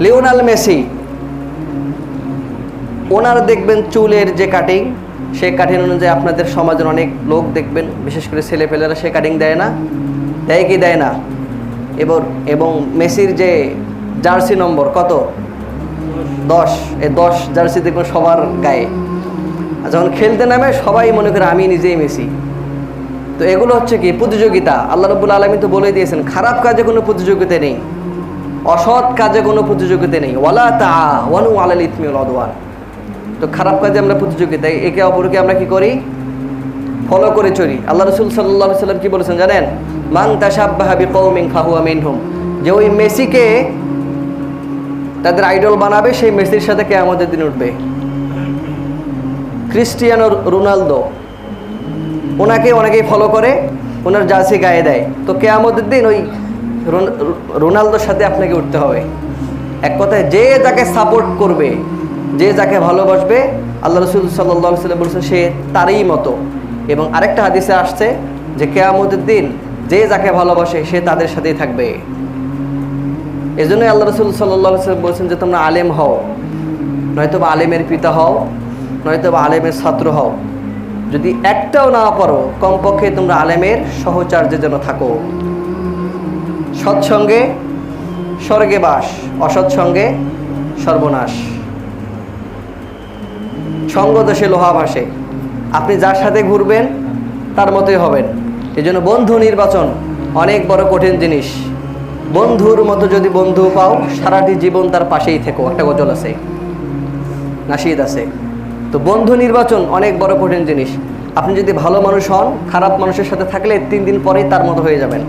Lionel Messi, ওনার দেখবেন চুলের যে কাটিং, সেই কাটিং অনুযায়ী আপনাদের সমাজের অনেক লোক দেখবেন, বিশেষ করে ছেলেপেলেরা সে কাটিং দেয় না? দেয় কি দেয় না? এবং মেসির যে জার্সি নম্বর কত? 10। এই 10 জার্সি দেখবেন সবার গায়ে। আর যখন খেলতে নামে সবাই মনে করে আমি নিজেই মেসি। তো এগুলো হচ্ছে কি? প্রতিযোগিতা। আল্লাহ রাব্বুল আলামিন তো বলে দিয়েছেন খারাপ কাজে কোনো প্রতিযোগিতা নেই, অসৎ কাজে কোনো প্রতিযোগিতা নেই। ওয়ালা তাআওয়ানু আলাল ইসমি ওয়াল উদওয়ান। তো খারাপ কাজে আমরা প্রতিযোগিতা, একে অপরকে আমরা কি করি? ফলো করে চলি। আল্লাহ রাসূল সাল্লাল্লাহু আলাইহি সাল্লাম কি বলেছেন জানেন? মান তাশাব্বাহা বিকওমিন ফাহুয়া মিনহুম। যে ওই মেসিকে তাদের আইডল বানাবে, সেই মেসির সাথে কিয়ামতের দিন উঠবে। ক্রিস্টিয়ানো রোনালদো, ওনাকে অনেকেই ফলো করে, ওনার জার্সি গায়ে দেয়। তো কিয়ামতের দিন ওই রোনালদোর সাথে আপনাকে উঠতে হবে। এক কথায় যে যাকে সাপোর্ট করবে, যে যাকে ভালোবাসবে, আল্লাহ রাসূল সাল্লাল্লাহু আলাইহি ওয়াসাল্লাম বলেছেন সে তারই মতো। এবং আরেকটা হাদিসে আসছে যে কিয়ামতের দিন যে যাকে ভালোবাসে সে তাদের সাথেই থাকবে। এজন্যই আল্লাহ রাসূল সাল্লাল্লাহু আলাইহি ওয়াসাল্লাম বলেছেন যে তোমরা আলেম হও, নয়তো বা আলেমের পিতা হও, নয়তো বা আলেমের ছাত্র হও। যদি একটাও না পারো, কমপক্ষে তোমরা আলেমের সহচার্যে যেন থাকো। সৎসঙ্গে স্বর্গে বাস, অসৎসঙ্গে সর্বনাশ। সঙ্গ দোষে লোহা ভাসে। আপনি যার সাথে ঘুরবেন তার মতোই হবেন। এই জন্য বন্ধু নির্বাচন অনেক বড় কঠিন জিনিস। বন্ধুর মতো যদি বন্ধু পাও, সারাটি জীবন তার পাশেই থেকো। একটা গজল আছে, নাশিদ আছে। তো বন্ধু নির্বাচন অনেক বড় কঠিন জিনিস। আপনি যদি ভালো মানুষ হন, খারাপ মানুষের সাথে থাকলে 3 দিন পরেই তার মতো হয়ে যাবেন।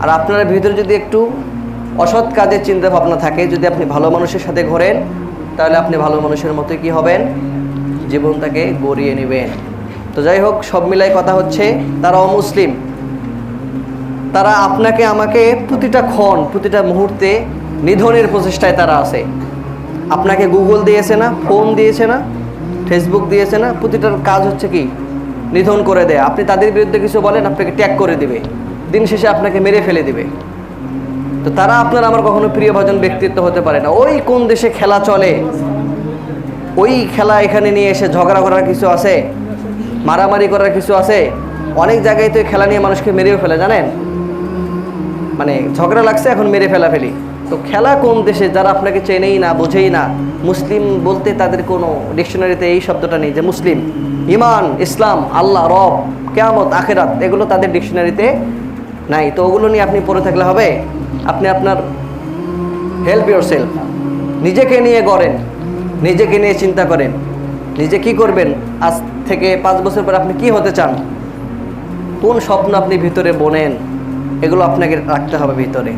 আর আপনার ভিতরে যদি একটু অসৎ কাজের চিন্তা ভাবনা থাকে, যদি আপনি ভালো মানুষের সাথে ঘোরেন, তাহলে আপনি ভালো মানুষের মতোই কি হবেন? জীবনটাকে গড়িয়ে নেবেন। তো যাই হোক, সব মিলাই কথা হচ্ছে তারা অমুসলিম। তারা আপনাকে আমাকে প্রতিটা ক্ষণ, প্রতিটা মুহূর্তে নিধনের প্রচেষ্টায় তারা আছে। আপনাকে গুগল দিয়েছে না, ফোন দিয়েছে না, ফেসবুক দিয়েছে না, প্রতিটার কাজ হচ্ছে কি? নিধন করে দেয়। আপনি তাদের বিরুদ্ধে কিছু বলেন, আপনাকে ট্যাগ করে দিবে, দিন শেষে আপনাকে মেরে ফেলে দিবে। তো তারা আপনার আমার কখনো প্রিয়ভাজন ব্যক্তিত্ব হতে পারে না। ওই কোন দেশে খেলা চলে, ওই খেলা এখানে নিয়ে এসে ঝগড়া করার কিছু আছে, মারামারি করার কিছু আছে। অনেক জায়গায় তো খেলা নিয়ে মানুষকে মেরেও ফেলে, জানেন? মানে ঝগড়া লাগছে, এখন মেরে ফেলাফেলি। তো খেলা কোন দেশে, যারা আপনাকে চেনেই না, বোঝেই না। মুসলিম বলতে তাদের কোনো ডিকশনারিতে এই শব্দটা নেই যে মুসলিম। ইমান, ইসলাম, আল্লাহ, রব, কিয়ামত, আখিরাত, এগুলো তাদের ডিকশনারিতে নাই। তো ওগুলো নিয়ে আপনি পড়ে থাকলে হবে? আপনি আপনার হেল্প ইয়োরসেলফ, নিজেকে নিয়ে গড়েন, নিজেকে নিয়ে চিন্তা করেন। নিজে কি করবেন, আজ থেকে 5 বছর পর আপনি কি হতে চান, কোন স্বপ্ন আপনি ভিতরে বোনেন, এগুলো আপনাকে রাখতে হবে ভিতরে।